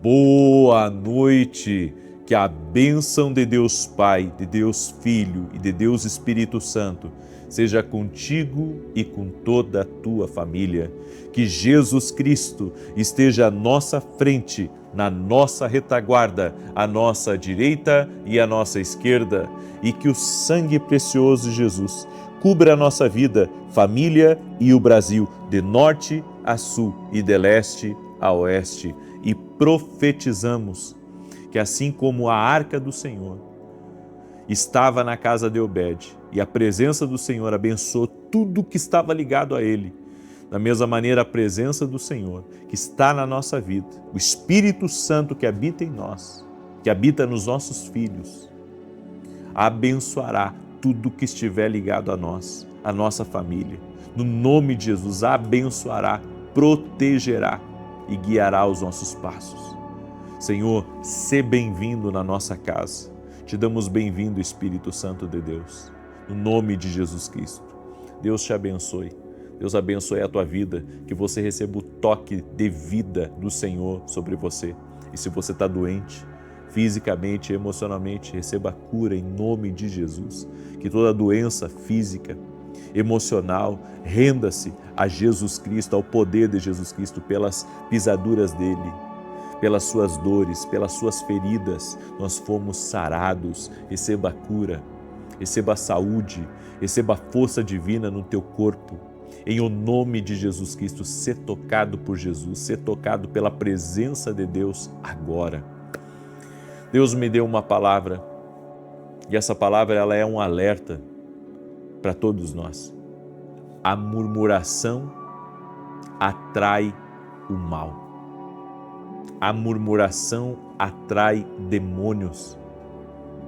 Boa noite, que a bênção de Deus Pai, de Deus Filho e de Deus Espírito Santo seja contigo e com toda a tua família. Que Jesus Cristo esteja à nossa frente, na nossa retaguarda, à nossa direita e à nossa esquerda, e que o sangue precioso de Jesus cubra a nossa vida, família e o Brasil, de norte a sul e de leste a oeste. E profetizamos que assim como a arca do Senhor estava na casa de Obed e a presença do Senhor abençoou tudo que estava ligado a ele, da mesma maneira a presença do Senhor que está na nossa vida, o Espírito Santo que habita em nós, que habita nos nossos filhos, abençoará tudo que estiver ligado a nós, a nossa família. No nome de Jesus, abençoará, protegerá e guiará os nossos passos. Senhor, sê bem-vindo na nossa casa. Te damos bem-vindo, Espírito Santo de Deus, no nome de Jesus Cristo. Deus te abençoe. Deus abençoe a tua vida, que você receba o toque de vida do Senhor sobre você. E se você está doente, fisicamente e emocionalmente, receba a cura em nome de Jesus. Que toda doença física, emocional, renda-se a Jesus Cristo, ao poder de Jesus Cristo, pelas pisaduras dele, pelas suas dores, pelas suas feridas, nós fomos sarados. Receba a cura, receba a saúde, receba a força divina no teu corpo. Em o nome de Jesus Cristo, ser tocado por Jesus, ser tocado pela presença de Deus agora. Deus me deu uma palavra, e essa palavra ela é um alerta para todos nós. A murmuração atrai o mal. A murmuração atrai demônios.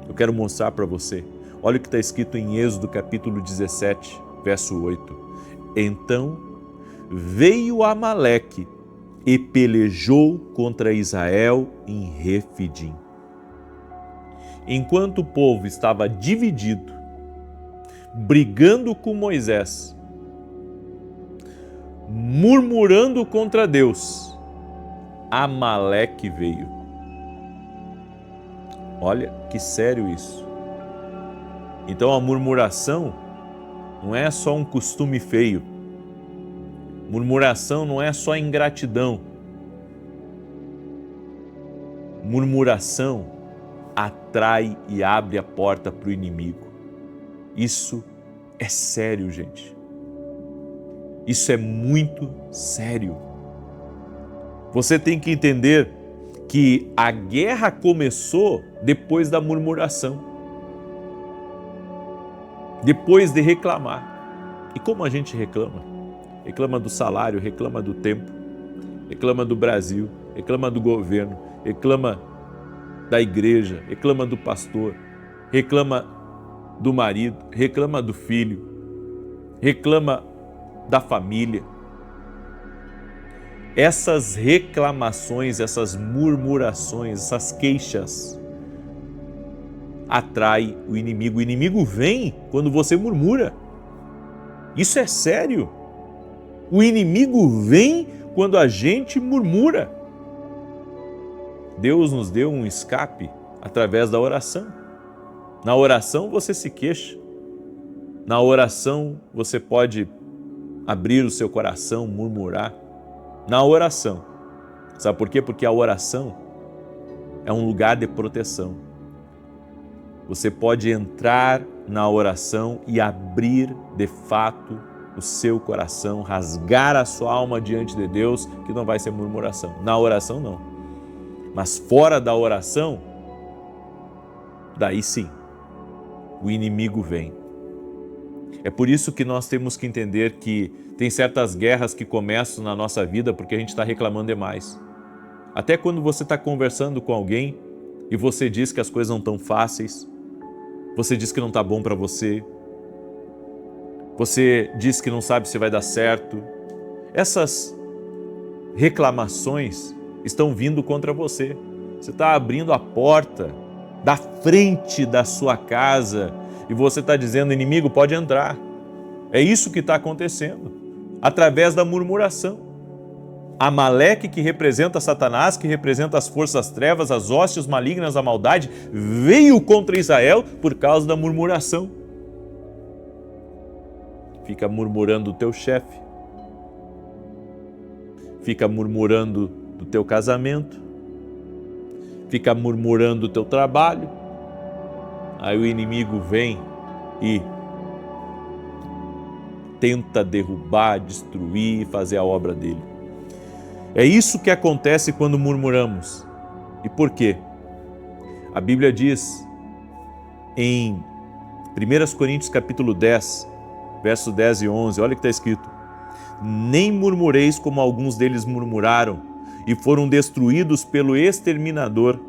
Eu quero mostrar para você. Olha o que está escrito em Êxodo capítulo 17, verso 8. Então veio Amaleque e pelejou contra Israel em Refidim. Enquanto o povo estava dividido, brigando com Moisés, murmurando contra Deus, Amaleque veio. Olha que sério isso. Então a murmuração não é só um costume feio. Murmuração não é só ingratidão. Murmuração atrai e abre a porta para o inimigo. Isso é sério, gente. Isso é muito sério. Você tem que entender que a guerra começou depois da murmuração. Depois de reclamar. E como a gente reclama? Reclama do salário, reclama do tempo, reclama do Brasil, reclama do governo, reclama da igreja, reclama do pastor, reclama do marido, reclama do filho, reclama da família. Essas reclamações, essas murmurações, essas queixas atrai o inimigo. O inimigo vem quando você murmura. Isso é sério. O inimigo vem quando a gente murmura. Deus nos deu um escape através da oração. Na oração você se queixa. Na oração você pode abrir o seu coração, murmurar. Na oração. Sabe por quê? Porque a oração é um lugar de proteção. Você pode entrar na oração e abrir de fato o seu coração, rasgar a sua alma diante de Deus, que não vai ser murmuração. Na oração não. Mas fora da oração, daí sim, o inimigo vem. É por isso que nós temos que entender que tem certas guerras que começam na nossa vida porque a gente está reclamando demais. Até quando você está conversando com alguém e você diz que as coisas não estão fáceis, você diz que não está bom para você, você diz que não sabe se vai dar certo. Essas reclamações estão vindo contra você. Você está abrindo a porta da frente da sua casa e você está dizendo, inimigo, pode entrar. É isso que está acontecendo, através da murmuração. Amaleque, que representa Satanás, que representa as forças das trevas, as hostes malignas, a maldade, veio contra Israel por causa da murmuração. Fica murmurando do teu chefe, fica murmurando do teu casamento, fica murmurando do teu trabalho, aí o inimigo vem e tenta derrubar, destruir, fazer a obra dele. É isso que acontece quando murmuramos. E por quê? A Bíblia diz em 1 Coríntios capítulo 10, versos 10 e 11, olha o que está escrito: nem murmureis como alguns deles murmuraram e foram destruídos pelo exterminador.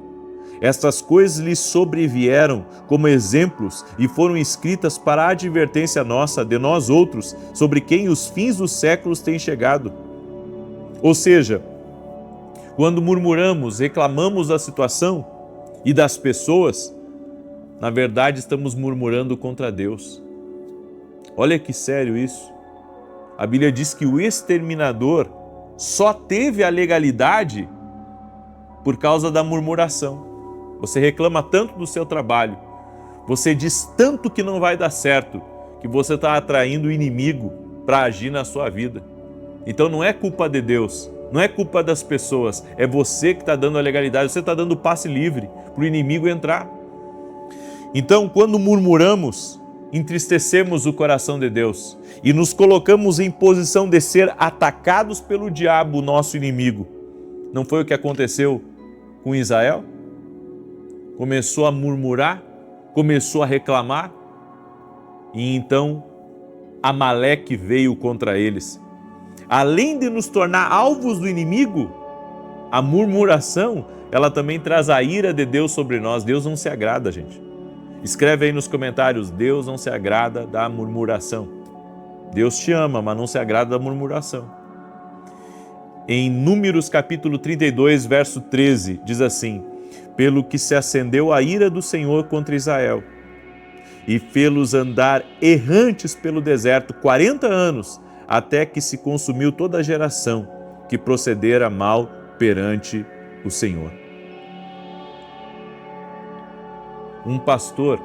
Estas coisas lhes sobrevieram como exemplos e foram escritas para a advertência nossa, de nós outros, sobre quem os fins dos séculos têm chegado. Ou seja, quando murmuramos, reclamamos da situação e das pessoas, na verdade estamos murmurando contra Deus. Olha que sério isso. A Bíblia diz que o exterminador só teve a legalidade por causa da murmuração. Você reclama tanto do seu trabalho, você diz tanto que não vai dar certo, que você está atraindo o inimigo para agir na sua vida. Então não é culpa de Deus, não é culpa das pessoas, é você que está dando a legalidade, você está dando passe livre para o inimigo entrar. Então, quando murmuramos, entristecemos o coração de Deus e nos colocamos em posição de ser atacados pelo diabo, nosso inimigo. Não foi o que aconteceu com Israel? Começou a murmurar, começou a reclamar, e então Amaleque veio contra eles. Além de nos tornar alvos do inimigo, a murmuração, ela também traz a ira de Deus sobre nós. Deus não se agrada, gente. Escreve aí nos comentários: Deus não se agrada da murmuração. Deus te ama, mas não se agrada da murmuração. Em Números capítulo 32, verso 13, diz assim: pelo que se acendeu a ira do Senhor contra Israel e fê-los andar errantes pelo deserto 40 anos, até que se consumiu toda a geração que procedera mal perante o Senhor. Um pastor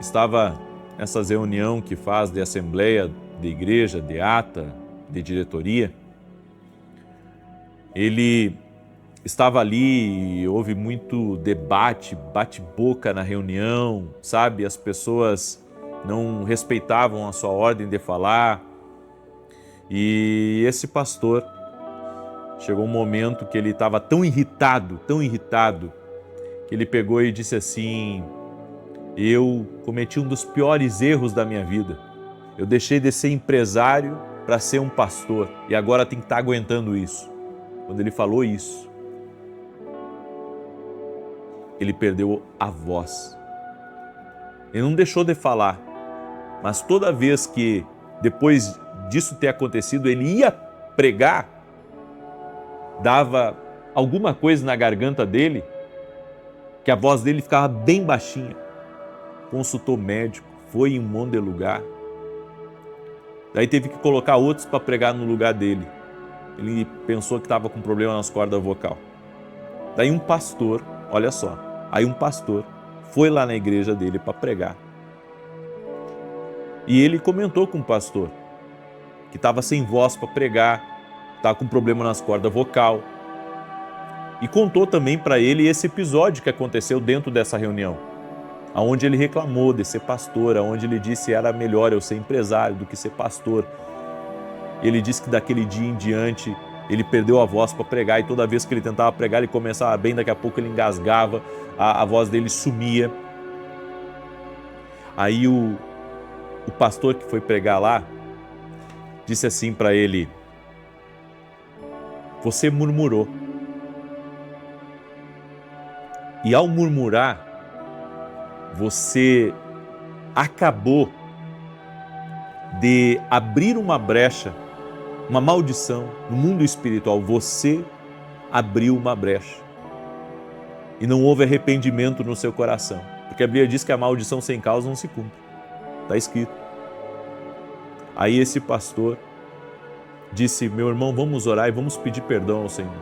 estava nessa reunião que faz de assembleia, de igreja, de ata, de diretoria. Ele estava ali e houve muito debate, bate-boca na reunião, sabe? As pessoas não respeitavam a sua ordem de falar. E esse pastor, chegou um momento que ele estava tão irritado, que ele pegou e disse assim: eu cometi um dos piores erros da minha vida. Eu deixei de ser empresário para ser um pastor e agora tenho que estar aguentando isso. Quando ele falou isso, ele perdeu a voz. Ele não deixou de falar, mas toda vez que, depois disso ter acontecido, ele ia pregar, dava alguma coisa na garganta dele, que a voz dele ficava bem baixinha. Consultou médico, foi em um monte de lugar. Daí teve que colocar outros para pregar no lugar dele. Ele pensou que estava com problema nas cordas vocais. Daí um pastor, olha só, um pastor foi lá na igreja dele para pregar. E ele comentou com o pastor que estava sem voz para pregar, estava com problema nas cordas vocais. E contou também para ele esse episódio que aconteceu dentro dessa reunião, onde ele reclamou de ser pastor, onde ele disse que era melhor eu ser empresário do que ser pastor. Ele disse que daquele dia em diante ele perdeu a voz para pregar, e toda vez que ele tentava pregar ele começava bem, daqui a pouco ele engasgava, a voz dele sumia. Aí o pastor que foi pregar lá disse assim para ele: você murmurou. E ao murmurar, você acabou de abrir uma brecha, uma maldição no mundo espiritual. Você abriu uma brecha. E não houve arrependimento no seu coração. Porque a Bíblia diz que a maldição sem causa não se cumpre. Está escrito. Aí esse pastor disse: meu irmão, vamos orar e vamos pedir perdão ao Senhor.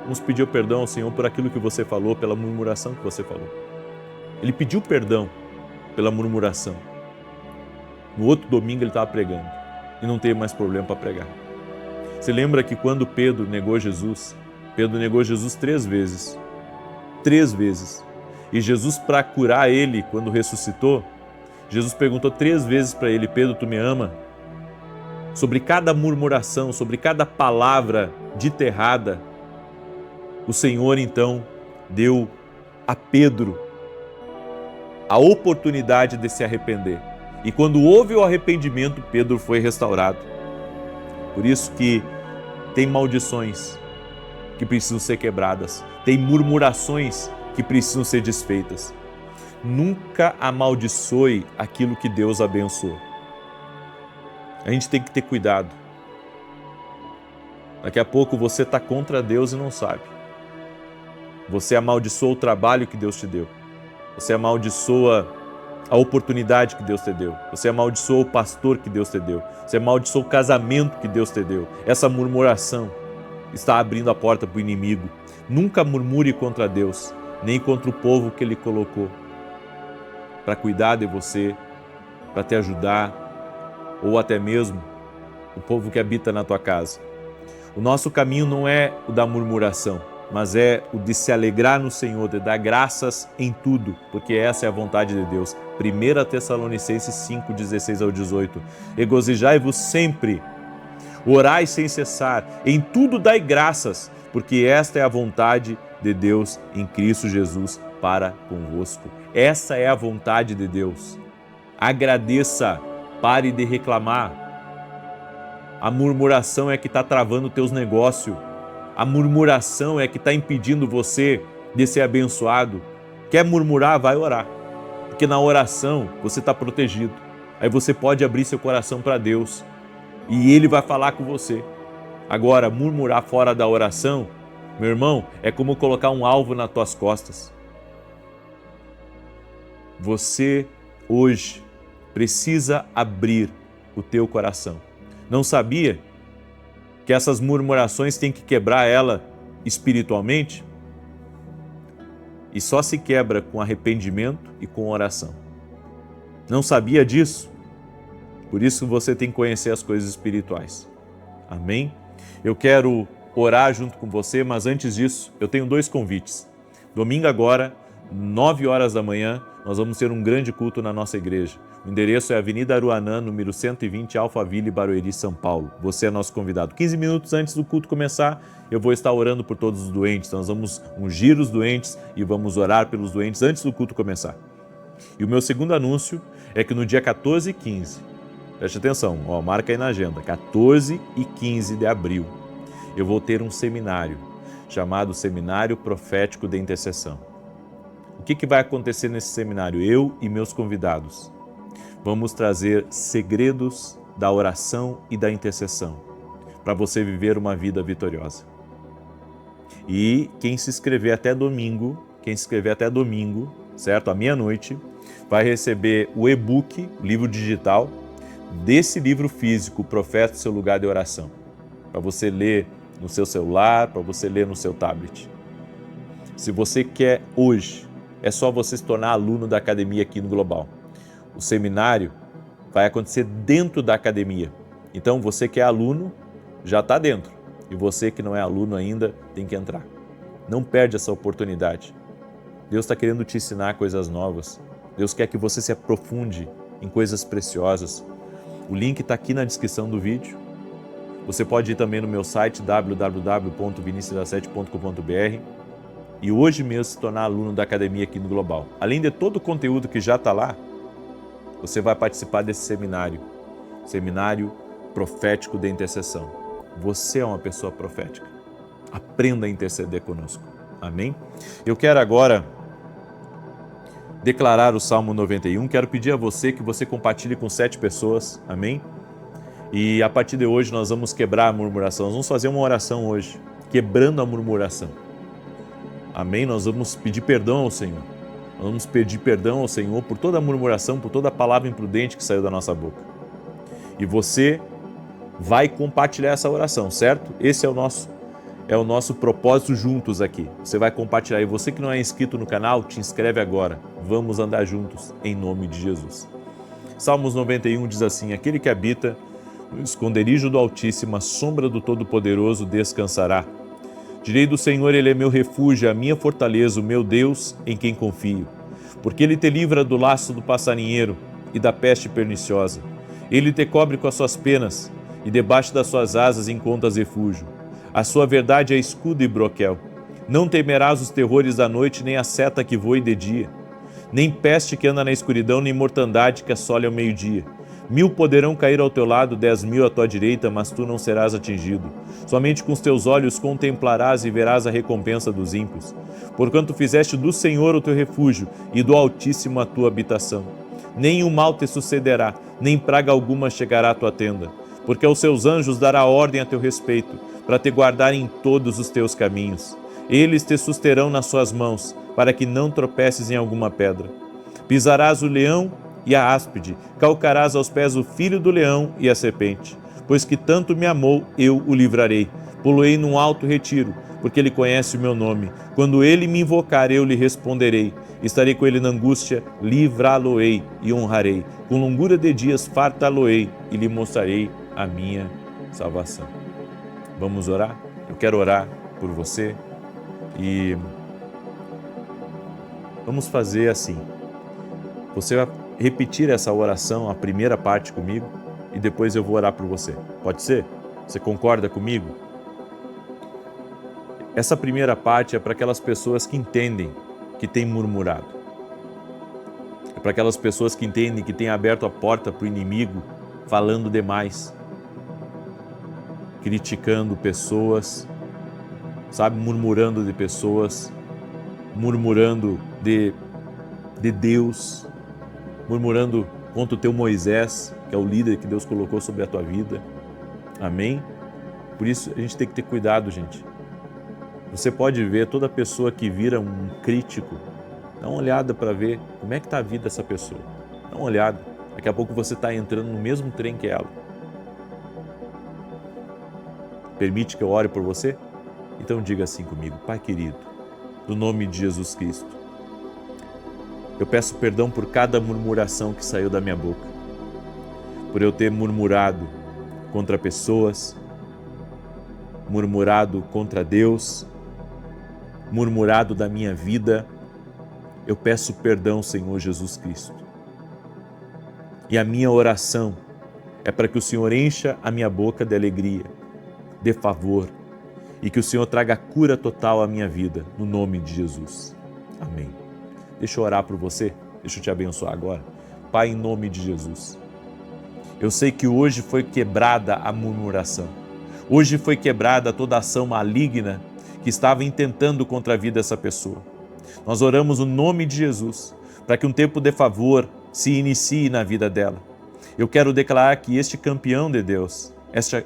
Vamos pedir perdão ao Senhor por aquilo que você falou, pela murmuração que você falou. Ele pediu perdão pela murmuração. No outro domingo ele estava pregando e não teve mais problema para pregar. Você lembra que quando Pedro negou Jesus 3 vezes. 3 vezes. E Jesus, para curar ele, quando ressuscitou, Jesus perguntou 3 vezes para ele: Pedro, tu me ama? Sobre cada murmuração, sobre cada palavra dita errada, o Senhor então deu a Pedro a oportunidade de se arrepender. E quando houve o arrependimento, Pedro foi restaurado. Por isso que tem maldições que precisam ser quebradas, tem murmurações que precisam ser desfeitas. Nunca amaldiçoe aquilo que Deus abençoou. A gente tem que ter cuidado. Daqui a pouco você está contra Deus e não sabe. Você amaldiçoa o trabalho que Deus te deu. Você amaldiçoa a oportunidade que Deus te deu. Você amaldiçoa o pastor que Deus te deu. Você amaldiçoa o casamento que Deus te deu. Essa murmuração está abrindo a porta para o inimigo. Nunca murmure contra Deus, nem contra o povo que Ele colocou para cuidar de você, para te ajudar, ou até mesmo o povo que habita na tua casa. O nosso caminho não é o da murmuração, mas é o de se alegrar no Senhor, de dar graças em tudo, porque essa é a vontade de Deus. 1 Tessalonicenses 5, 16 ao 18. Regozijai-vos sempre, orai sem cessar, em tudo dai graças, porque esta é a vontade de Deus em Cristo Jesus para convosco. Essa é a vontade de Deus. Agradeça, pare de reclamar. A murmuração é que está travando teus negócios. A murmuração é que está impedindo você de ser abençoado. Quer murmurar? Vai orar. Porque na oração você está protegido. Aí você pode abrir seu coração para Deus e Ele vai falar com você. Agora, murmurar fora da oração, meu irmão, é como colocar um alvo nas tuas costas. Você hoje precisa abrir o teu coração. Não sabia que essas murmurações tem que quebrar ela espiritualmente? E só se quebra com arrependimento e com oração. Não sabia disso? Por isso você tem que conhecer as coisas espirituais. Amém? Eu quero orar junto com você, mas antes disso, eu tenho 2 convites. Domingo agora, 9 horas da manhã, nós vamos ter um grande culto na nossa igreja. O endereço é Avenida Aruanã, número 120, Alphaville, Barueri, São Paulo. Você é nosso convidado. 15 minutos antes do culto começar, eu vou estar orando por todos os doentes. Nós vamos ungir os doentes e vamos orar pelos doentes antes do culto começar. E o meu segundo anúncio é que no dia 14 e 15, preste atenção, marca aí na agenda, 14 e 15 de abril, eu vou ter um seminário chamado Seminário Profético de Intercessão. O que vai acontecer nesse seminário? Eu e meus convidados vamos trazer segredos da oração e da intercessão para você viver uma vida vitoriosa. E quem se inscrever até domingo, certo? À meia-noite, vai receber o e-book, o livro digital, desse livro físico, O Profeta, Seu Lugar de Oração, para você ler no seu celular, para você ler no seu tablet. Se você quer hoje, é só você se tornar aluno da academia aqui no Global. O seminário vai acontecer dentro da academia. Então você que é aluno, já está dentro. E você que não é aluno ainda, tem que entrar. Não perde essa oportunidade. Deus está querendo te ensinar coisas novas. Deus quer que você se aprofunde em coisas preciosas. O link está aqui na descrição do vídeo. Você pode ir também no meu site www.vinicius17.com.br e hoje mesmo se tornar aluno da academia aqui no Global. Além de todo o conteúdo que já está lá, você vai participar desse seminário, Seminário Profético de Intercessão. Você é uma pessoa profética. Aprenda a interceder conosco. Amém? Eu quero agora declarar o Salmo 91. Quero pedir a você que você compartilhe com 7 pessoas. Amém? E a partir de hoje nós vamos quebrar a murmuração. Nós vamos fazer uma oração hoje, quebrando a murmuração. Amém? Nós vamos pedir perdão ao Senhor. Nós vamos pedir perdão ao Senhor por toda a murmuração, por toda a palavra imprudente que saiu da nossa boca. E você vai compartilhar essa oração, certo? Esse é o nosso propósito juntos aqui. Você vai compartilhar. E você que não é inscrito no canal, te inscreve agora. Vamos andar juntos em nome de Jesus. Salmos 91 diz assim: aquele que habita no esconderijo do Altíssimo, a sombra do Todo-Poderoso descansará. Direi do Senhor, ele é meu refúgio, a minha fortaleza, o meu Deus em quem confio. Porque ele te livra do laço do passarinheiro e da peste perniciosa. Ele te cobre com as suas penas e debaixo das suas asas encontras refúgio. A sua verdade é escudo e broquel. Não temerás os terrores da noite, nem a seta que voe de dia, nem peste que anda na escuridão, nem mortandade que assole ao meio-dia. 1000 poderão cair ao teu lado, 10.000 à tua direita, mas tu não serás atingido. Somente com os teus olhos contemplarás e verás a recompensa dos ímpios. Porquanto fizeste do Senhor o teu refúgio e do Altíssimo a tua habitação. Nem o mal te sucederá, nem praga alguma chegará à tua tenda. Porque aos seus anjos dará ordem a teu respeito, para te guardar em todos os teus caminhos. Eles te susterão nas suas mãos, para que não tropeces em alguma pedra. Pisarás o leão e a áspide, calcarás aos pés o filho do leão e a serpente. Pois que tanto me amou, eu o livrarei. Poloei num alto retiro, porque ele conhece o meu nome. Quando ele me invocar, eu lhe responderei. Estarei com ele na angústia, livrá-lo-ei e honrarei. Com longura de dias fartá-lo-ei e lhe mostrarei a minha salvação. Vamos orar? Eu quero orar por você e vamos fazer assim. Você vai repetir essa oração, a primeira parte comigo, e depois eu vou orar por você. Pode ser? Você concorda comigo? Essa primeira parte é para aquelas pessoas que entendem que tem murmurado. É para aquelas pessoas que entendem que tem aberto a porta para o inimigo, falando demais, criticando pessoas, sabe, murmurando de pessoas, murmurando de Deus, murmurando contra o teu Moisés, que é o líder que Deus colocou sobre a tua vida. Amém? Por isso a gente tem que ter cuidado, gente. Você pode ver toda pessoa que vira um crítico, dá uma olhada para ver como é que está a vida dessa pessoa. Dá uma olhada. Daqui a pouco você está entrando no mesmo trem que ela. Permite que eu ore por você? Então diga assim comigo: Pai querido, no nome de Jesus Cristo, eu peço perdão por cada murmuração que saiu da minha boca, por eu ter murmurado contra pessoas, murmurado contra Deus, murmurado da minha vida. Eu peço perdão, Senhor Jesus Cristo. E a minha oração é para que o Senhor encha a minha boca de alegria, de favor, e que o Senhor traga cura total à minha vida, no nome de Jesus. Amém. Deixa eu orar por você, deixa eu te abençoar agora. Pai, em nome de Jesus, eu sei que hoje foi quebrada a murmuração. Hoje foi quebrada toda ação maligna que estava intentando contra a vida dessa pessoa. Nós oramos no nome de Jesus, para que um tempo de favor se inicie na vida dela. Eu quero declarar que este campeão de Deus,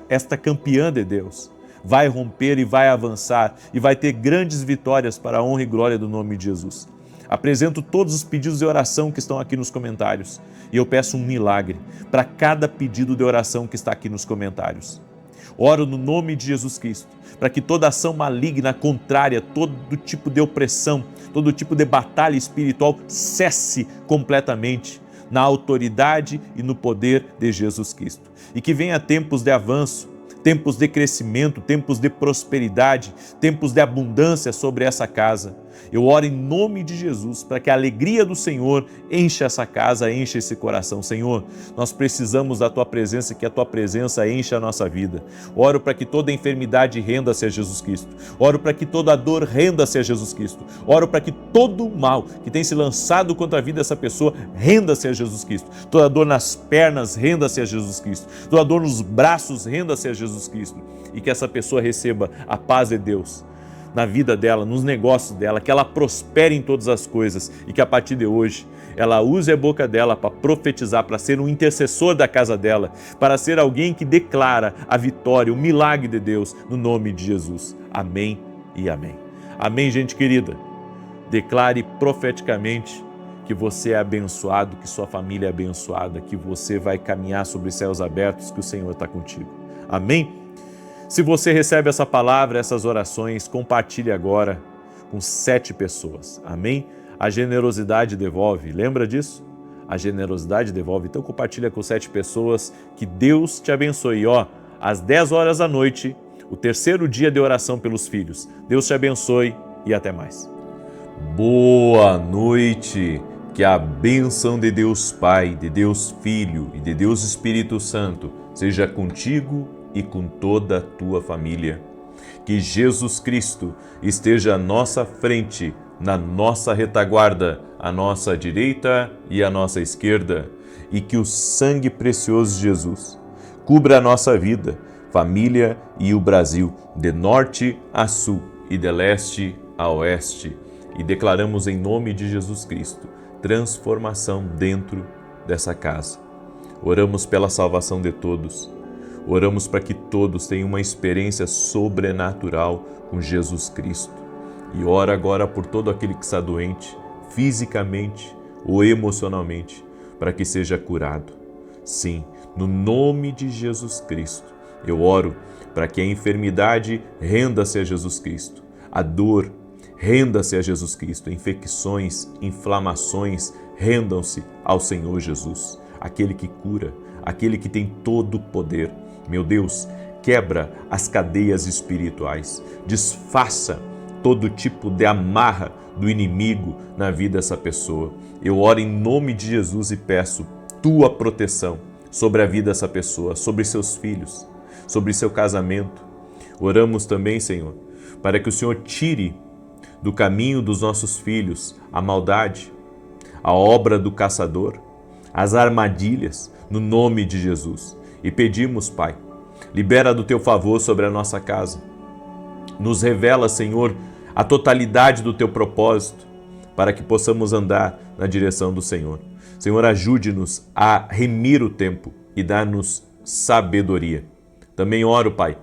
esta campeã de Deus, vai romper e vai avançar e vai ter grandes vitórias para a honra e glória do nome de Jesus. Apresento todos os pedidos de oração que estão aqui nos comentários e eu peço um milagre para cada pedido de oração que está aqui nos comentários. Oro no nome de Jesus Cristo, para que toda ação maligna, contrária, todo tipo de opressão, todo tipo de batalha espiritual cesse completamente na autoridade e no poder de Jesus Cristo. E que venha tempos de avanço, tempos de crescimento, tempos de prosperidade, tempos de abundância sobre essa casa. Eu oro em nome de Jesus para que a alegria do Senhor encha essa casa, encha esse coração. Senhor, nós precisamos da Tua presença, que a Tua presença encha a nossa vida. Oro para que toda enfermidade renda-se a Jesus Cristo. Oro para que toda dor renda-se a Jesus Cristo. Oro para que todo mal que tem se lançado contra a vida dessa pessoa renda-se a Jesus Cristo. Toda dor nas pernas renda-se a Jesus Cristo. Toda dor nos braços renda-se a Jesus Cristo. E que essa pessoa receba a paz de Deus na vida dela, nos negócios dela, que ela prospere em todas as coisas e que a partir de hoje ela use a boca dela para profetizar, para ser um intercessor da casa dela, para ser alguém que declara a vitória, o milagre de Deus, no nome de Jesus. Amém e amém. Amém, gente querida. Declare profeticamente que você é abençoado, que sua família é abençoada, que você vai caminhar sobre céus abertos, que o Senhor está contigo. Amém? Se você recebe essa palavra, essas orações, compartilhe agora com 7 pessoas. Amém? A generosidade devolve. Lembra disso? A generosidade devolve. Então compartilha com 7 pessoas. Que Deus te abençoe. Ó, às 10 horas da noite, o 3º dia de oração pelos filhos. Deus te abençoe e até mais. Boa noite. Que a bênção de Deus Pai, de Deus Filho e de Deus Espírito Santo seja contigo e com toda a tua família. Que Jesus Cristo esteja à nossa frente, na nossa retaguarda, à nossa direita e à nossa esquerda, e que o sangue precioso de Jesus cubra a nossa vida, família e o Brasil, de norte a sul e de leste a oeste. E declaramos em nome de Jesus Cristo transformação dentro dessa casa. Oramos pela salvação de todos. Oramos para que todos tenham uma experiência sobrenatural com Jesus Cristo. E ora agora por todo aquele que está doente, fisicamente ou emocionalmente, para que seja curado. Sim, no nome de Jesus Cristo, eu oro para que a enfermidade renda-se a Jesus Cristo, a dor renda-se a Jesus Cristo, infecções, inflamações, rendam-se ao Senhor Jesus, aquele que cura, aquele que tem todo o poder. Meu Deus, quebra as cadeias espirituais, desfaça todo tipo de amarra do inimigo na vida dessa pessoa. Eu oro em nome de Jesus e peço tua proteção sobre a vida dessa pessoa, sobre seus filhos, sobre seu casamento. Oramos também, Senhor, para que o Senhor tire do caminho dos nossos filhos a maldade, a obra do caçador, as armadilhas, no nome de Jesus. E pedimos, Pai, libera do teu favor sobre a nossa casa. Nos revela, Senhor, a totalidade do teu propósito, para que possamos andar na direção do Senhor. Senhor, ajude-nos a remir o tempo e dar-nos sabedoria. Também oro, Pai,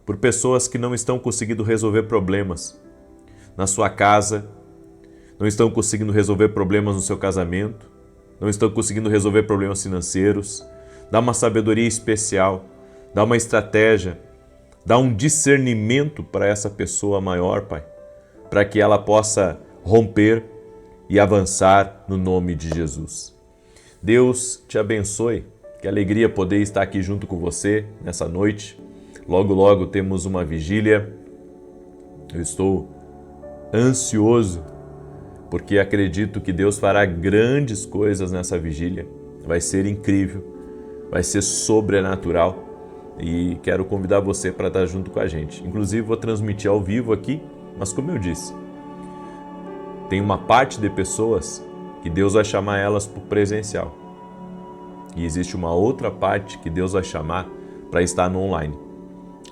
por pessoas que não estão conseguindo resolver problemas na sua casa, não estão conseguindo resolver problemas no seu casamento, não estão conseguindo resolver problemas financeiros. Dá uma sabedoria especial, dá uma estratégia, dá um discernimento para essa pessoa maior, Pai, para que ela possa romper e avançar no nome de Jesus. Deus te abençoe, que alegria poder estar aqui junto com você nessa noite. Logo, logo temos uma vigília. Eu estou ansioso, porque acredito que Deus fará grandes coisas nessa vigília. Vai ser incrível, vai ser sobrenatural e quero convidar você para estar junto com a gente. Inclusive vou transmitir ao vivo aqui, mas como eu disse, tem uma parte de pessoas que Deus vai chamar elas para o presencial. E existe uma outra parte que Deus vai chamar para estar no online.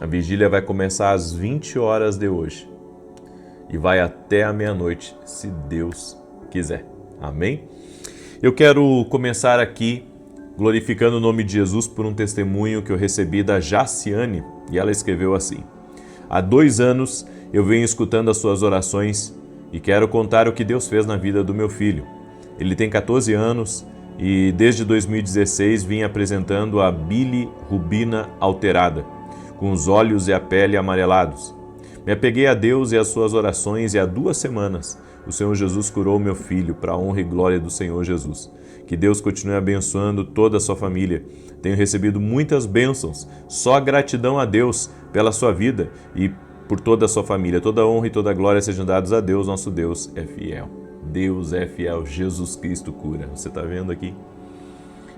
A vigília vai começar às 20 horas de hoje e vai até a meia-noite, se Deus quiser. Amém? Eu quero começar aqui glorificando o nome de Jesus por um testemunho que eu recebi da Jaciane, e ela escreveu assim: há 2 anos eu venho escutando as suas orações e quero contar o que Deus fez na vida do meu filho. Ele tem 14 anos e desde 2016 vim apresentando a bilirrubina alterada, com os olhos e a pele amarelados. Me apeguei a Deus e às suas orações e há 2 semanas o Senhor Jesus curou meu filho para a honra e glória do Senhor Jesus. Que Deus continue abençoando toda a sua família. Tenho recebido muitas bênçãos, só gratidão a Deus pela sua vida e por toda a sua família. Toda a honra e toda a glória sejam dados a Deus, nosso Deus é fiel. Deus é fiel, Jesus Cristo cura. Você está vendo aqui?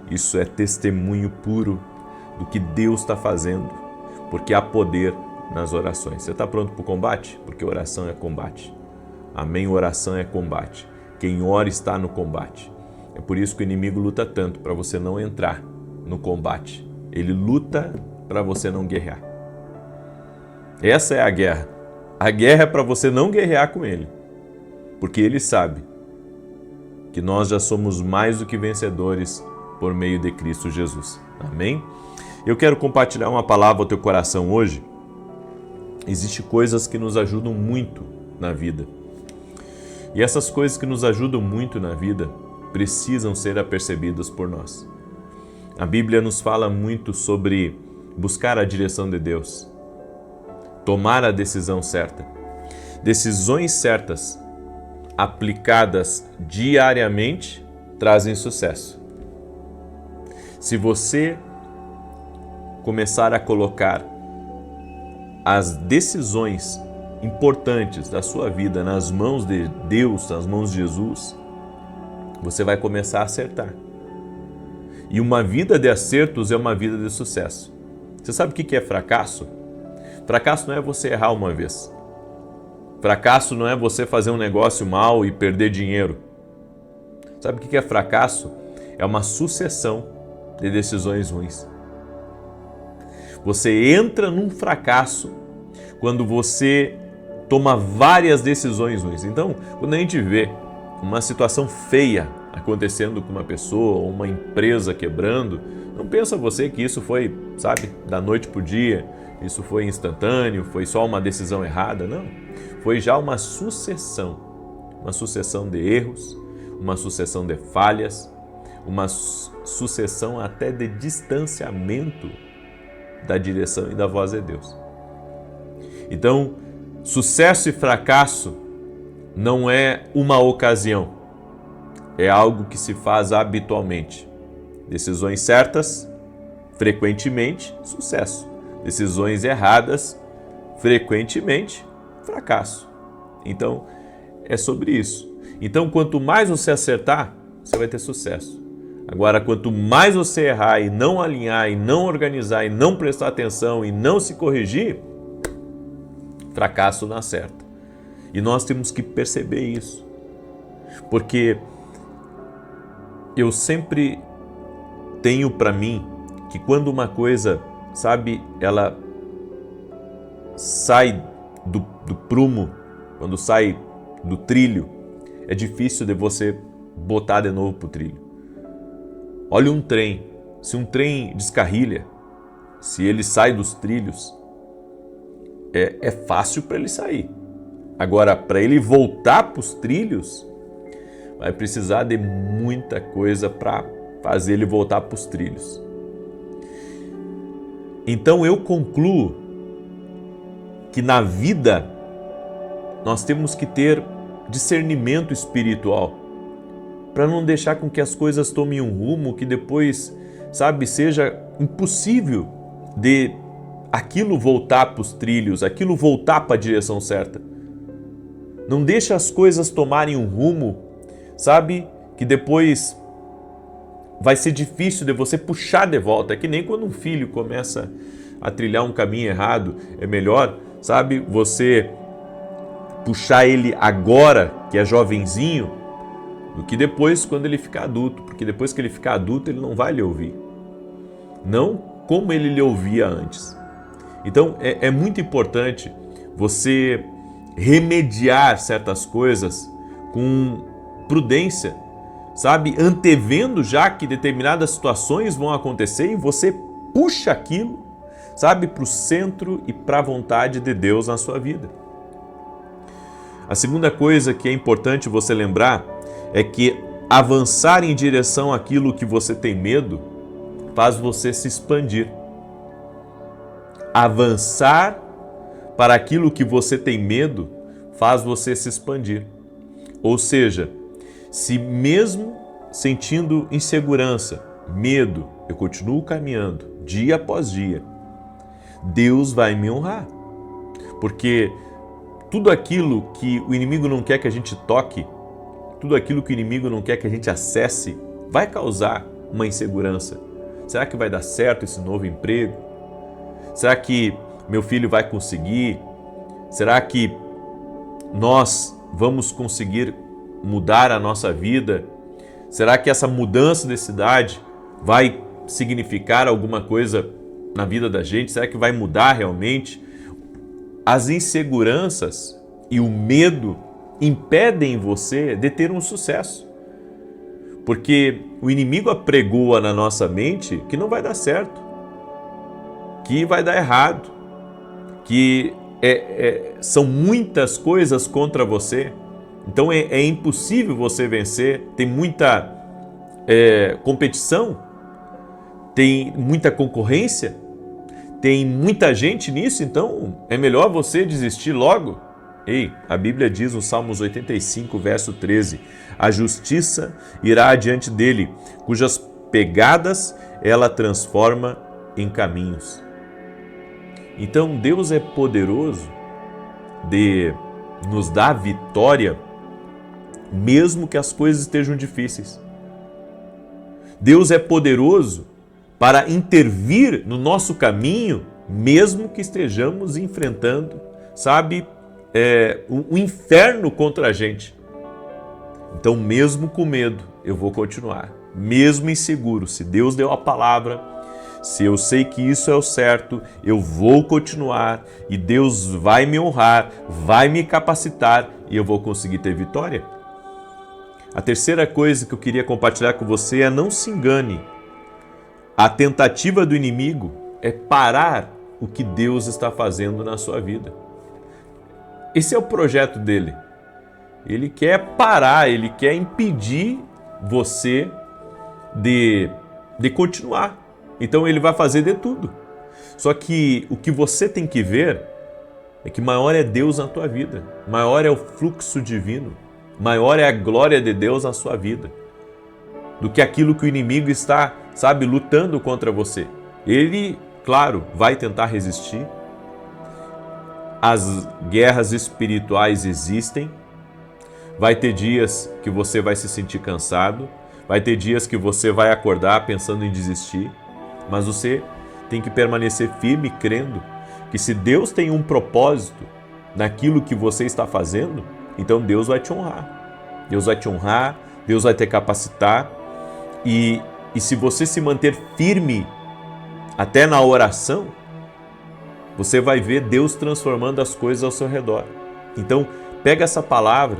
Isso é testemunho puro do que Deus está fazendo, porque há poder nas orações. Você está pronto para o combate? Porque oração é combate. Amém? Oração é combate. Quem ora está no combate. É por isso que o inimigo luta tanto, para você não entrar no combate. Ele luta para você não guerrear. Essa é a guerra. A guerra é para você não guerrear com ele. Porque ele sabe que nós já somos mais do que vencedores por meio de Cristo Jesus. Amém? Eu quero compartilhar uma palavra ao teu coração hoje. Existem coisas que nos ajudam muito na vida. E essas coisas que nos ajudam muito na vida precisam ser apercebidas por nós. A Bíblia nos fala muito sobre buscar a direção de Deus, tomar a decisão certa. Decisões certas, aplicadas diariamente, trazem sucesso. Se você começar a colocar as decisões importantes da sua vida nas mãos de Deus, nas mãos de Jesus, você vai começar a acertar. E uma vida de acertos é uma vida de sucesso. Você sabe o que é fracasso? Fracasso não é você errar uma vez. Fracasso não é você fazer um negócio mal e perder dinheiro. Sabe o que é fracasso? É uma sucessão de decisões ruins. Você entra num fracasso quando você toma várias decisões ruins. Então, quando a gente vê uma situação feia acontecendo com uma pessoa ou uma empresa quebrando, não pensa você que isso foi, sabe, da noite para o dia, isso foi instantâneo, foi só uma decisão errada, não. Foi já uma sucessão de erros, uma sucessão de falhas, uma sucessão até de distanciamento da direção e da voz de Deus. Então, sucesso e fracasso não é uma ocasião, é algo que se faz habitualmente. Decisões certas, frequentemente, sucesso. Decisões erradas, frequentemente, fracasso. Então, é sobre isso. Então, quanto mais você acertar, você vai ter sucesso. Agora, quanto mais você errar e não alinhar, e não organizar, e não prestar atenção, e não se corrigir, fracasso não acerta. E nós temos que perceber isso. Porque eu sempre tenho para mim que quando uma coisa, sabe, ela sai do prumo, quando sai do trilho, é difícil de você botar de novo pro trilho. Olha um trem, se um trem descarrilha, se ele sai dos trilhos, é fácil para ele sair. Agora, para ele voltar para os trilhos, vai precisar de muita coisa para fazer ele voltar para os trilhos. Então eu concluo que na vida nós temos que ter discernimento espiritual para não deixar com que as coisas tomem um rumo que depois, sabe, seja impossível de aquilo voltar para os trilhos, aquilo voltar para a direção certa. Não deixa as coisas tomarem um rumo, sabe, que depois vai ser difícil de você puxar de volta. É que nem quando um filho começa a trilhar um caminho errado, é melhor, sabe, você puxar ele agora, que é jovenzinho, do que depois quando ele ficar adulto, porque depois que ele ficar adulto ele não vai lhe ouvir. Não como ele lhe ouvia antes. Então é muito importante você remediar certas coisas com prudência, sabe? Antevendo já que determinadas situações vão acontecer e você puxa aquilo, sabe, para o centro e para a vontade de Deus na sua vida. A segunda coisa que é importante você lembrar é que avançar em direção àquilo que você tem medo faz você se expandir. Avançar para aquilo que você tem medo faz você se expandir. Ou seja, se mesmo sentindo insegurança, medo, eu continuo caminhando dia após dia, Deus vai me honrar. Porque tudo aquilo que o inimigo não quer que a gente toque, tudo aquilo que o inimigo não quer que a gente acesse, vai causar uma insegurança. Será que vai dar certo esse novo emprego? Será que meu filho vai conseguir? Será que nós vamos conseguir mudar a nossa vida? Será que essa mudança de cidade vai significar alguma coisa na vida da gente? Será que vai mudar realmente? As inseguranças e o medo impedem você de ter um sucesso. Porque o inimigo apregoa na nossa mente que não vai dar certo, que vai dar errado, que são muitas coisas contra você. Então é impossível você vencer, tem muita competição, tem muita concorrência, tem muita gente nisso, então é melhor você desistir logo? Ei, a Bíblia diz no Salmos 85, verso 13: a justiça irá adiante dele, cujas pegadas ela transforma em caminhos. Então Deus é poderoso de nos dar vitória, mesmo que as coisas estejam difíceis. Deus é poderoso para intervir no nosso caminho, mesmo que estejamos enfrentando, sabe, o inferno contra a gente. Então, mesmo com medo, eu vou continuar. Mesmo inseguro, se Deus deu a palavra, se eu sei que isso é o certo, eu vou continuar e Deus vai me honrar, vai me capacitar e eu vou conseguir ter vitória. A terceira coisa que eu queria compartilhar com você é: não se engane. A tentativa do inimigo é parar o que Deus está fazendo na sua vida. Esse é o projeto dele. Ele quer parar, ele quer impedir você de continuar. Então ele vai fazer de tudo. Só que o que você tem que ver é que maior é Deus na tua vida, maior é o fluxo divino, maior é a glória de Deus na sua vida, do que aquilo que o inimigo está, sabe, lutando contra você. Ele, claro, vai tentar resistir. As guerras espirituais existem. Vai ter dias que você vai se sentir cansado, vai ter dias que você vai acordar pensando em desistir, mas você tem que permanecer firme, crendo que se Deus tem um propósito naquilo que você está fazendo, então Deus vai te honrar. Deus vai te honrar, Deus vai te capacitar, e se você se manter firme até na oração, você vai ver Deus transformando as coisas ao seu redor. Então, pega essa palavra,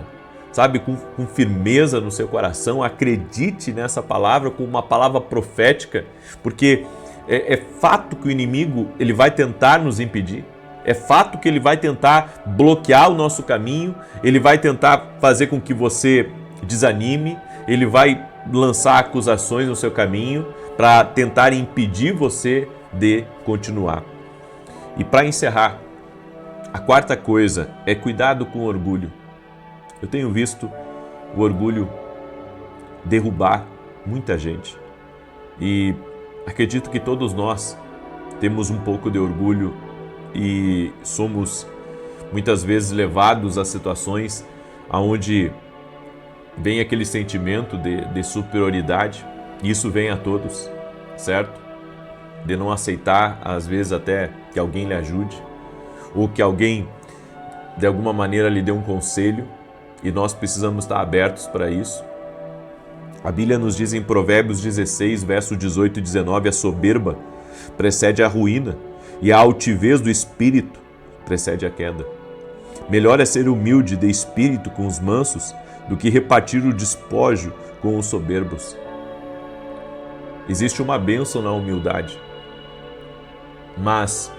sabe, com firmeza no seu coração, acredite nessa palavra como uma palavra profética, porque é fato que o inimigo ele vai tentar nos impedir, é fato que ele vai tentar bloquear o nosso caminho, ele vai tentar fazer com que você desanime, ele vai lançar acusações no seu caminho para tentar impedir você de continuar. E para encerrar, a quarta coisa é cuidado com o orgulho. Eu tenho visto o orgulho derrubar muita gente e acredito que todos nós temos um pouco de orgulho e somos muitas vezes levados a situações onde vem aquele sentimento de superioridade, e isso vem a todos, certo? De não aceitar, às vezes até que alguém lhe ajude, ou que alguém de alguma maneira lhe dê um conselho, e nós precisamos estar abertos para isso. A Bíblia nos diz em Provérbios 16, versos 18 e 19, a soberba precede a ruína, e a altivez do espírito precede a queda. Melhor é ser humilde de espírito com os mansos do que repartir o despojo com os soberbos. Existe uma bênção na humildade, mas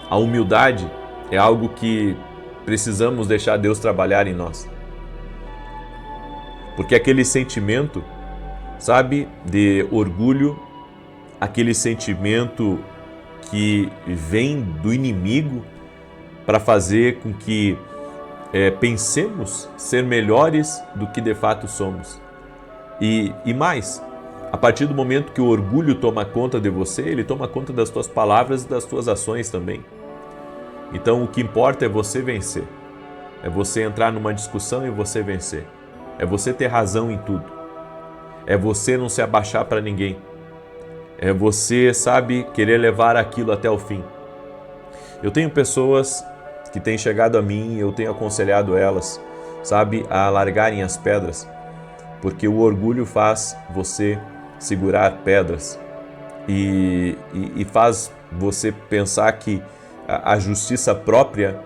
a humildade é algo que precisamos deixar Deus trabalhar em nós. Porque aquele sentimento, sabe, de orgulho, aquele sentimento que vem do inimigo para fazer com que pensemos ser melhores do que de fato somos. E mais, a partir do momento que o orgulho toma conta de você, ele toma conta das tuas palavras e das tuas ações também. Então o que importa é você vencer, é você entrar numa discussão e você vencer, é você ter razão em tudo, é você não se abaixar para ninguém, é você, sabe, querer levar aquilo até o fim. Eu tenho pessoas que têm chegado a mim, eu tenho aconselhado elas, sabe, a largarem as pedras, porque o orgulho faz você segurar pedras e faz você pensar que a justiça própria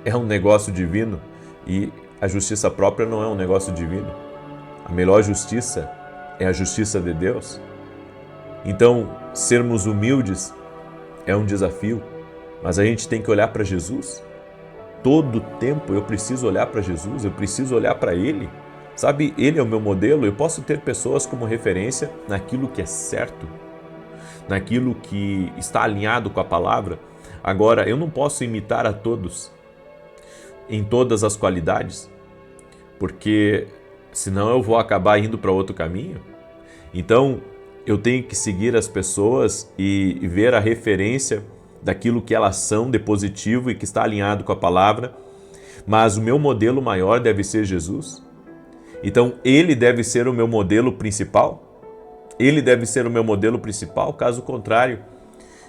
é um negócio divino, e a justiça própria não é um negócio divino. A melhor justiça é a justiça de Deus. Então, sermos humildes é um desafio, mas a gente tem que olhar para Jesus. Todo tempo eu preciso olhar para Jesus, eu preciso olhar para Ele. Sabe, Ele é o meu modelo, eu posso ter pessoas como referência naquilo que é certo. naquilo que está alinhado com a palavra. Agora, eu não posso imitar a todos em todas as qualidades, porque senão eu vou acabar indo para outro caminho. Então, eu tenho que seguir as pessoas e ver a referência daquilo que elas são de positivo e que está alinhado com a palavra, mas o meu modelo maior deve ser Jesus. Então, ele deve ser o meu modelo principal? Ele deve ser o meu modelo principal? Caso contrário,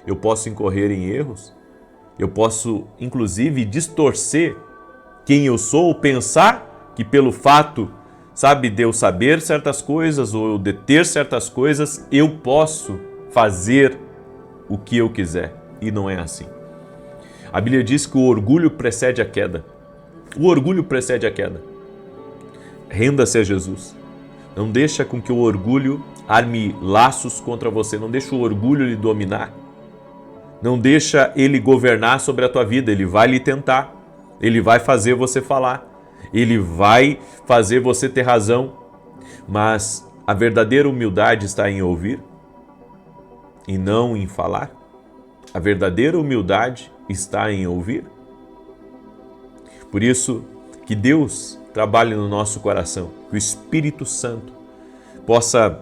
eu posso incorrer em erros, eu posso, inclusive, distorcer quem eu sou, ou pensar que pelo fato, de eu saber certas coisas ou de ter certas coisas, eu posso fazer o que eu quiser. E não é assim. A Bíblia diz que o orgulho precede a queda. O orgulho precede a queda. Renda-se a Jesus. Não deixa com que o orgulho arme laços contra você. Não deixa o orgulho lhe dominar. Não deixa ele governar sobre a tua vida. Ele vai lhe tentar. Ele vai fazer você falar. Ele vai fazer você ter razão. Mas a verdadeira humildade está em ouvir e não em falar. A verdadeira humildade está em ouvir. Por isso, que Deus trabalhe no nosso coração, que o Espírito Santo possa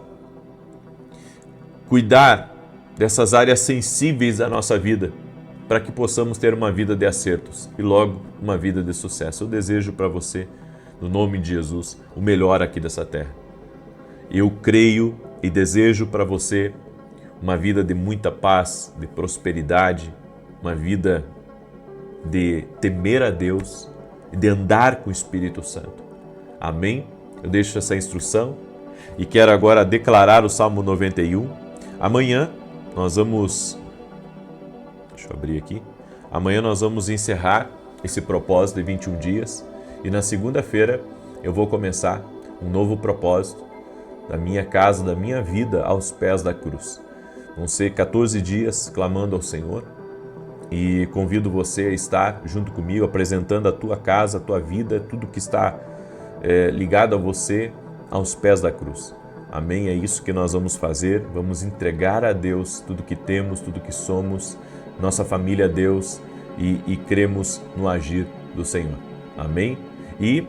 cuidar dessas áreas sensíveis da nossa vida, para que possamos ter uma vida de acertos e logo uma vida de sucesso. Eu desejo para você, no nome de Jesus, o melhor aqui dessa terra. Eu creio e desejo para você uma vida de muita paz, de prosperidade, uma vida de temer a Deus e de andar com o Espírito Santo. Amém? Eu deixo essa instrução e quero agora declarar o Salmo 91. Amanhã nós vamos... Deixa eu abrir aqui. Amanhã nós vamos encerrar esse propósito de 21 dias e na segunda-feira eu vou começar um novo propósito da minha casa, da minha vida aos pés da cruz. Vão ser 14 dias clamando ao Senhor e convido você a estar junto comigo, apresentando a tua casa, a tua vida, tudo que está ligado a você aos pés da cruz. Amém? É isso que nós vamos fazer. Vamos entregar a Deus tudo que temos, tudo que somos, nossa família a Deus e cremos no agir do Senhor. Amém? E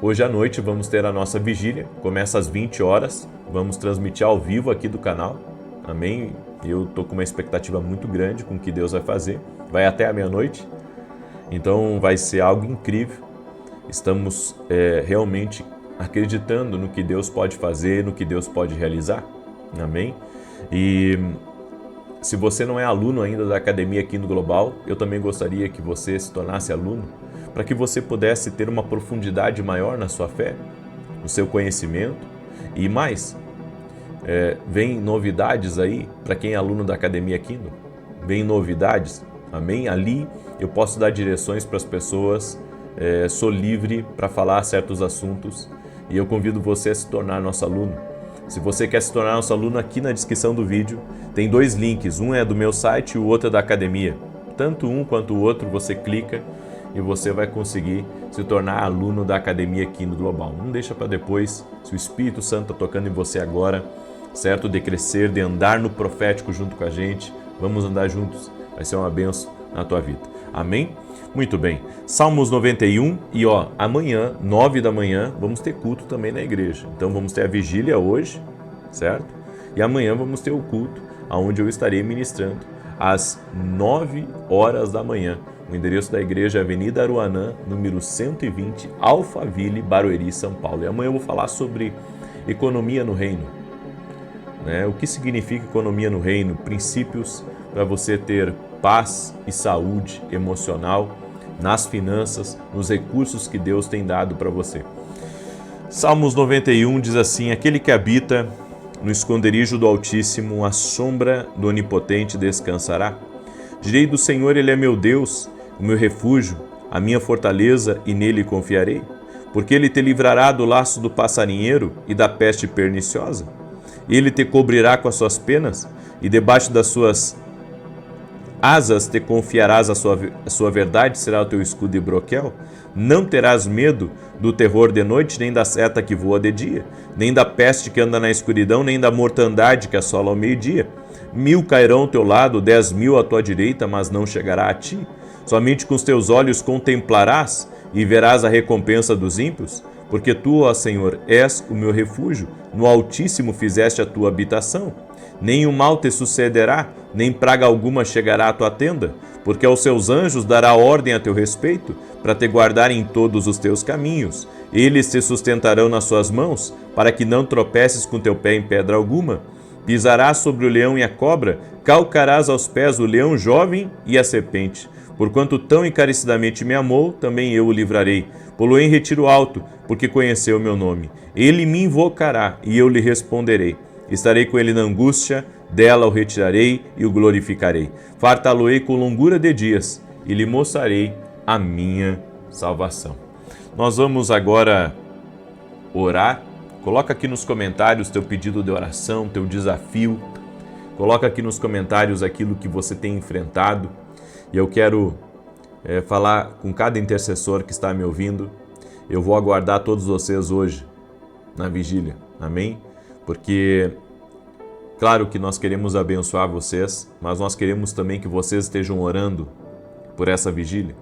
hoje à noite vamos ter a nossa vigília, começa às 20 horas, vamos transmitir ao vivo aqui do canal. Amém? Eu estou com uma expectativa muito grande com o que Deus vai fazer. Vai até a meia-noite, então vai ser algo incrível. Estamos realmente acreditando no que Deus pode fazer, no que Deus pode realizar. Amém? E se você não é aluno ainda da Academia Kingdom Global, eu também gostaria que você se tornasse aluno, para que você pudesse ter uma profundidade maior na sua fé, no seu conhecimento e mais. Vem novidades aí para quem é aluno da Academia Kingdom. Vem novidades, amém? Ali eu posso dar direções para as pessoas, sou livre para falar certos assuntos e eu convido você a se tornar nosso aluno. Se você quer se tornar nosso aluno, aqui na descrição do vídeo tem 2 links, um é do meu site e o outro é da academia. Tanto um quanto o outro você clica e você vai conseguir se tornar aluno da Academia Kingdom Global. Não deixa para depois, se o Espírito Santo está tocando em você agora, certo? De crescer, de andar no profético junto com a gente. Vamos andar juntos. Vai ser uma bênção na tua vida. Amém? Muito bem. Salmos 91 e amanhã, 9 da manhã, vamos ter culto também na igreja. Então vamos ter a vigília hoje, certo? E amanhã vamos ter o culto, onde eu estarei ministrando às 9 horas da manhã. O endereço da igreja é Avenida Aruanã, número 120, Alphaville, Barueri, São Paulo. E amanhã eu vou falar sobre economia no reino. O que significa economia no reino? Princípios para você ter paz e saúde emocional nas finanças, nos recursos que Deus tem dado para você. Salmos 91 diz assim: aquele que habita no esconderijo do Altíssimo, a sombra do Onipotente descansará. Direi do Senhor, Ele é meu Deus, o meu refúgio, a minha fortaleza, e nele confiarei. Porque Ele te livrará do laço do passarinheiro e da peste perniciosa. Ele te cobrirá com as suas penas, e debaixo das suas asas te confiarás a sua verdade, será o teu escudo e broquel. Não terás medo do terror de noite, nem da seta que voa de dia, nem da peste que anda na escuridão, nem da mortandade que assola ao meio-dia. 1000 cairão ao teu lado, 10.000 à tua direita, mas não chegará a ti. Somente com os teus olhos contemplarás e verás a recompensa dos ímpios, porque tu, ó Senhor, és o meu refúgio, no Altíssimo fizeste a tua habitação. Nem o mal te sucederá, nem praga alguma chegará à tua tenda, porque aos seus anjos dará ordem a teu respeito, para te guardarem em todos os teus caminhos. Eles te sustentarão nas suas mãos, para que não tropeces com teu pé em pedra alguma. Pisarás sobre o leão e a cobra, calcarás aos pés o leão jovem e a serpente. Porquanto tão encarecidamente me amou, também eu o livrarei. Pô-lo em retiro alto, porque conheceu o meu nome. Ele me invocará, e eu lhe responderei. Estarei com ele na angústia, dela o retirarei e o glorificarei. Fartá-lo-ei com longura de dias, e lhe mostrarei a minha salvação. Nós vamos agora orar. Coloca aqui nos comentários teu pedido de oração, teu desafio. Coloca aqui nos comentários aquilo que você tem enfrentado. E eu quero falar com cada intercessor que está me ouvindo. Eu vou aguardar todos vocês hoje na vigília. Amém? Porque, claro que nós queremos abençoar vocês, mas nós queremos também que vocês estejam orando por essa vigília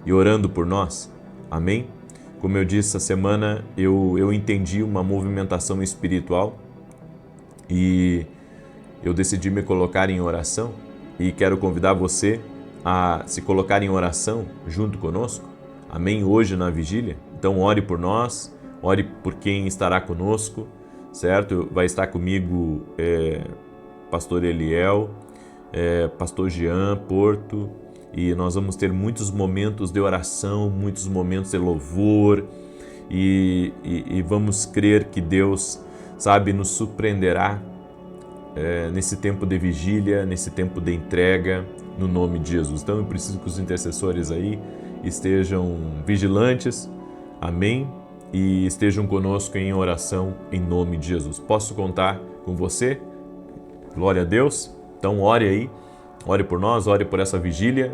e orando por nós. Amém? Como eu disse, essa semana eu entendi uma movimentação espiritual e eu decidi me colocar em oração e quero convidar você a se colocar em oração junto conosco. Amém? Hoje na vigília. Então ore por nós, ore por quem estará conosco, certo? Vai estar comigo pastor Eliel, pastor Jean Porto, e nós vamos ter muitos momentos de oração, muitos momentos de louvor, e vamos crer que Deus, sabe, nos surpreenderá nesse tempo de vigília, nesse tempo de entrega, no nome de Jesus. Então eu preciso que os intercessores aí estejam vigilantes, amém? E estejam conosco em oração em nome de Jesus. Posso contar com você? Glória a Deus. Então ore aí, ore por nós, ore por essa vigília.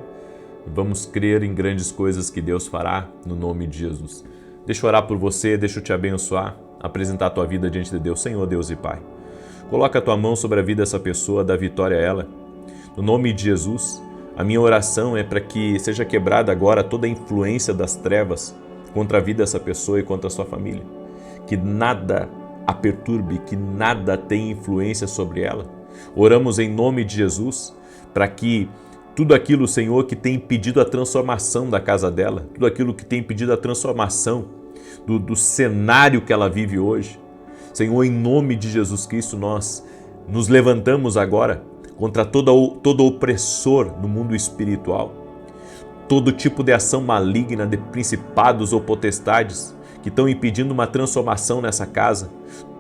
Vamos crer em grandes coisas que Deus fará no nome de Jesus. Deixa eu orar por você, deixa eu te abençoar, apresentar a tua vida diante de Deus. Senhor, Deus e Pai, coloca a tua mão sobre a vida dessa pessoa, dá vitória a ela. No nome de Jesus, a minha oração é para que seja quebrada agora toda a influência das trevas contra a vida dessa pessoa e contra a sua família. Que nada a perturbe, que nada tenha influência sobre ela. Oramos em nome de Jesus para que tudo aquilo, Senhor, que tem impedido a transformação da casa dela, tudo aquilo que tem impedido a transformação do cenário que ela vive hoje, Senhor, em nome de Jesus Cristo, nós nos levantamos agora contra todo opressor no mundo espiritual, todo tipo de ação maligna de principados ou potestades que estão impedindo uma transformação nessa casa,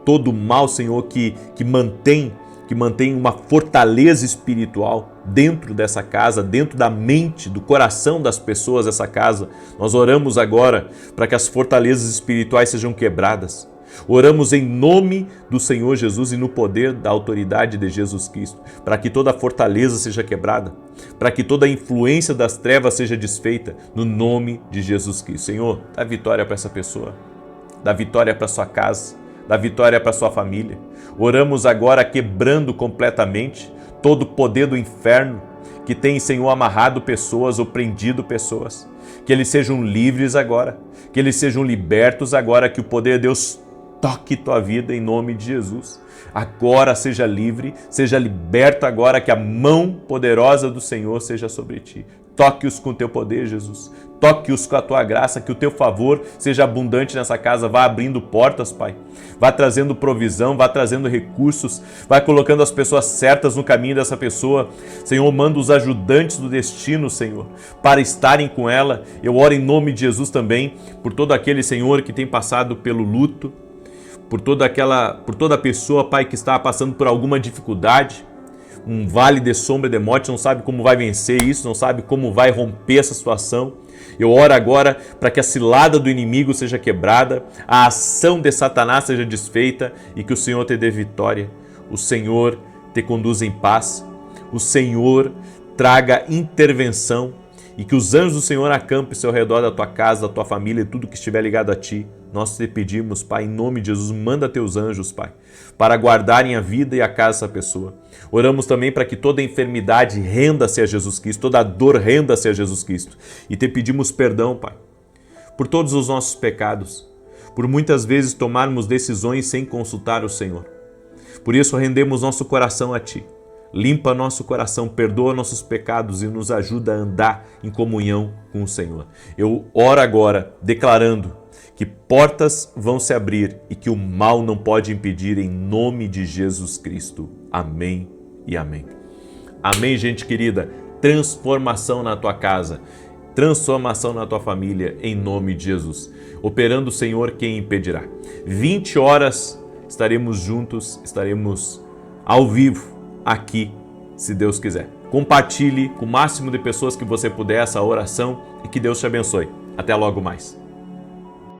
todo mal, Senhor, que mantém uma fortaleza espiritual dentro dessa casa, dentro da mente, do coração das pessoas dessa casa. Nós oramos agora para que as fortalezas espirituais sejam quebradas. Oramos em nome do Senhor Jesus e no poder da autoridade de Jesus Cristo, para que toda fortaleza seja quebrada, para que toda influência das trevas seja desfeita, no nome de Jesus Cristo. Senhor, dá vitória para essa pessoa, dá vitória para sua casa, dá vitória para sua família. Oramos agora quebrando completamente todo o poder do inferno que tem, Senhor, amarrado pessoas ou prendido pessoas. Que eles sejam livres agora, que eles sejam libertos agora, que o poder de Deus toque tua vida em nome de Jesus. Agora seja livre, seja liberto agora, que a mão poderosa do Senhor seja sobre ti. Toque-os com o teu poder, Jesus. Toque-os com a tua graça, que o teu favor seja abundante nessa casa. Vá abrindo portas, Pai. Vá trazendo provisão, vá trazendo recursos, vai colocando as pessoas certas no caminho dessa pessoa. Senhor, manda os ajudantes do destino, Senhor, para estarem com ela. Eu oro em nome de Jesus também por todo aquele, Senhor, que tem passado pelo luto, por toda pessoa, Pai, que está passando por alguma dificuldade, um vale de sombra de morte, não sabe como vai vencer isso, não sabe como vai romper essa situação. Eu oro agora para que a cilada do inimigo seja quebrada, a ação de Satanás seja desfeita e que o Senhor te dê vitória, o Senhor te conduza em paz, o Senhor traga intervenção e que os anjos do Senhor acampem-se ao redor da tua casa, da tua família e tudo que estiver ligado a ti. Nós te pedimos, Pai, em nome de Jesus, manda teus anjos, Pai, para guardarem a vida e a casa dessa pessoa. Oramos também para que toda enfermidade renda-se a Jesus Cristo, toda dor renda-se a Jesus Cristo. E te pedimos perdão, Pai, por todos os nossos pecados, por muitas vezes tomarmos decisões sem consultar o Senhor. Por isso rendemos nosso coração a Ti. Limpa nosso coração, perdoa nossos pecados e nos ajuda a andar em comunhão com o Senhor. Eu oro agora declarando que portas vão se abrir e que o mal não pode impedir, em nome de Jesus Cristo. Amém e amém. Amém, gente querida. Transformação na tua casa, transformação na tua família, em nome de Jesus. Operando o Senhor, quem impedirá? 20 horas estaremos juntos, estaremos ao vivo aqui, se Deus quiser. Compartilhe com o máximo de pessoas que você puder essa oração e que Deus te abençoe. Até logo mais.